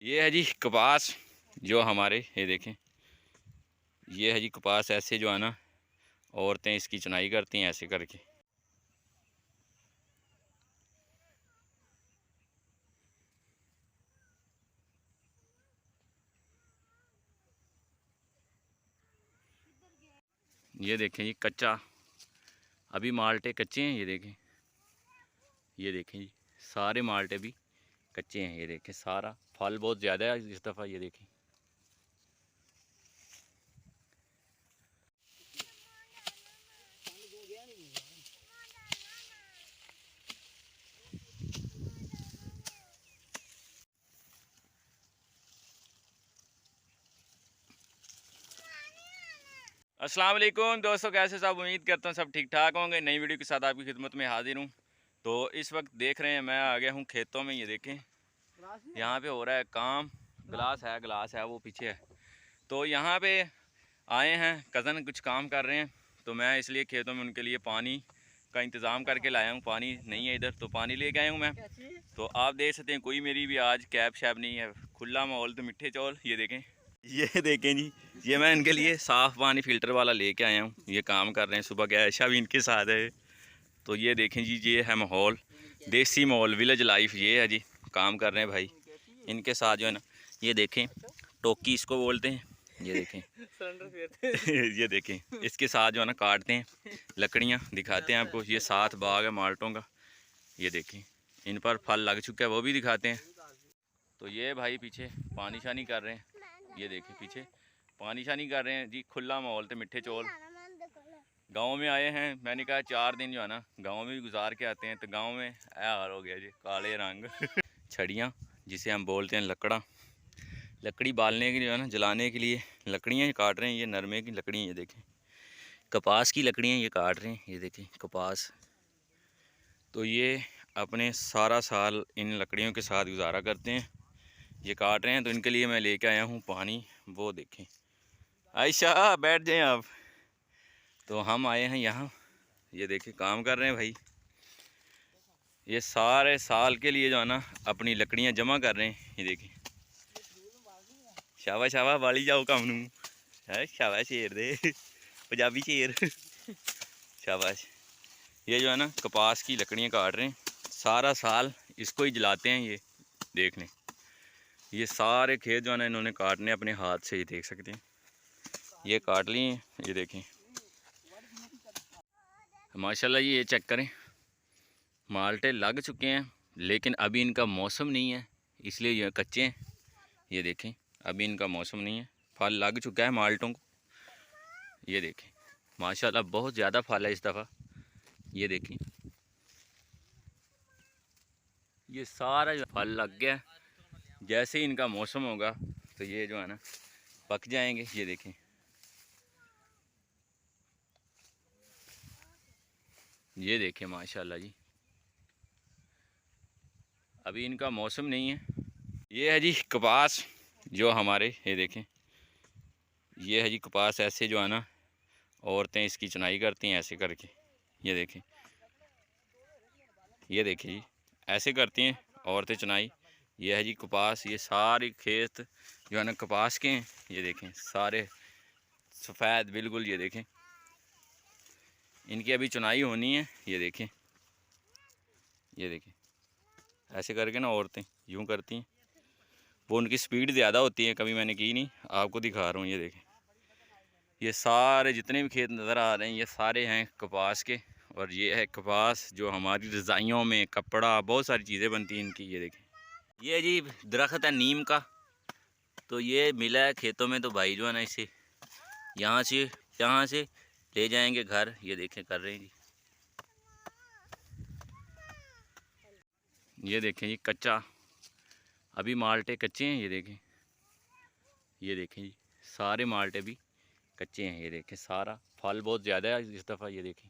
ये है जी कपास जो हमारे, ये देखें, ये है जी कपास। ऐसे जो है ना, औरतें इसकी चुनाई करती हैं ऐसे करके। ये देखें जी कच्चा, अभी माल्टे कच्चे हैं। ये देखें जी, सारे माल्टे भी कच्चे हैं। ये देखें, सारा फल बहुत ज़्यादा है इस दफ़ा। ये देखें, अस्सलाम वालेकुम दोस्तों, कैसे सब? उम्मीद करता हूँ सब ठीक ठाक होंगे। नई वीडियो के साथ आपकी खिदमत में हाजिर हूँ। तो इस वक्त देख रहे हैं, मैं आ गया हूँ खेतों में। ये देखें, यहाँ पे हो रहा है काम। गिलास है वो पीछे है। तो यहाँ पे आए हैं, कज़न कुछ काम कर रहे हैं, तो मैं इसलिए खेतों में उनके लिए पानी का इंतज़ाम करके लाया हूँ। पानी नहीं है इधर, तो पानी लेके आया हूँ मैं। तो आप देख सकते हैं, कोई मेरी भी आज कैब शैब नहीं है, खुला माहौल। तो मिठे चौल ये देखें जी, ये मैं इनके लिए साफ़ पानी फ़िल्टर वाला लेके आया हूँ। ये काम कर रहे हैं, सुबह गया ऐशा भी इनके साथ है। तो ये देखें जी, ये है माहौल, देसी माहौल, विलेज लाइफ। ये है जी, काम कर रहे हैं भाई इनके साथ जो है ना। ये देखें, टोकी इसको बोलते हैं। ये देखें ये देखें, इसके साथ जो है ना काटते हैं लकड़ियाँ। दिखाते हैं आपको, ये 7 बाग है माल्टों का। ये देखें, इन पर फल लग चुका है, वो भी दिखाते हैं। तो ये भाई पीछे पानी शानी कर रहे हैं। ये देखें, पीछे पानी शानी कर रहे हैं जी। खुला माहौल थे, मिठे चौल। गांव में आए हैं, मैंने कहा 4 दिन जो है ना गांव में भी गुजार के आते हैं। तो गांव में हाल हो गया जी, काले रंग छड़ियाँ जिसे हम बोलते हैं लकड़ा, लकड़ी बालने के लिए जो है ना, जलाने के लिए लकड़ियाँ काट रहे हैं। ये नरमे की लकड़ियाँ, ये देखें, कपास की लकड़ियाँ ये काट रहे हैं। ये देखें कपास। तो ये अपने सारा साल इन लकड़ियों के साथ गुजारा करते हैं। ये काट रहे हैं, तो इनके लिए मैं लेके आया हूँ पानी। वो देखें, आयशा बैठ जाएं आप। तो हम आए हैं यहाँ, ये देखें काम कर रहे हैं भाई। ये सारे साल के लिए जो है ना अपनी लकड़ियाँ जमा कर रहे हैं। ये देखें, शाबाश शाबाश, वाली जाओ काम नू है। शाबाश शेर दे, पंजाबी शेर शाबाश। ये जो है ना कपास की लकड़ियाँ काट रहे हैं, सारा साल इसको ही जलाते हैं। ये देख लें, ये सारे खेत जो है ना इन्होंने काटने अपने हाथ से। ही देख सकते हैं, ये काट लिए। ये देखें माशाल्लाह जी, ये चेक करें, माल्टे लग चुके हैं, लेकिन अभी इनका मौसम नहीं है, इसलिए ये कच्चे हैं। ये देखें, अभी इनका मौसम नहीं है, फल लग चुका है माल्टों को। ये देखें माशाल्लाह, बहुत ज़्यादा फल है इस दफ़ा। ये देखें, ये सारा जो फल लग गया। जैसे ही इनका मौसम होगा तो ये जो है ना पक जाएंगे। ये देखें, ये देखें माशाल्लाह जी, अभी इनका मौसम नहीं है। ये है जी कपास जो हमारे, ये देखें, ये है जी कपास। ऐसे जो है ना औरतें इसकी चुनाई करती हैं ऐसे करके। ये देखें, ये देखिए जी, ऐसे करती हैं औरतें चुनाई। ये है जी कपास, ये सारे खेत जो है ना कपास के हैं। ये देखें सारे सफ़ेद बिल्कुल। ये देखें, इनकी अभी चुनाई होनी है। ये देखें, ये देखें, ऐसे करके ना औरतें यूँ करती हैं। वो उनकी स्पीड ज़्यादा होती है, कभी मैंने की नहीं, आपको दिखा रहा हूँ। ये देखें, ये सारे जितने भी खेत नज़र आ रहे हैं, ये सारे हैं कपास के। और ये है कपास जो हमारी रज़ाइयों में, कपड़ा, बहुत सारी चीज़ें बनती हैं इनकी। ये देखें, ये जी दरख्त है नीम का। तो ये मिला है खेतों में, तो भाई जो है ना इसे यहाँ से ले जाएंगे घर। ये देखें कर रहे हैं जी, ये देखें जी कच्चा, अभी माल्टे कच्चे हैं। ये देखें, ये देखें जी, सारे माल्टे भी कच्चे हैं। ये देखें, सारा फल बहुत ज़्यादा है इस दफ़ा। ये देखें,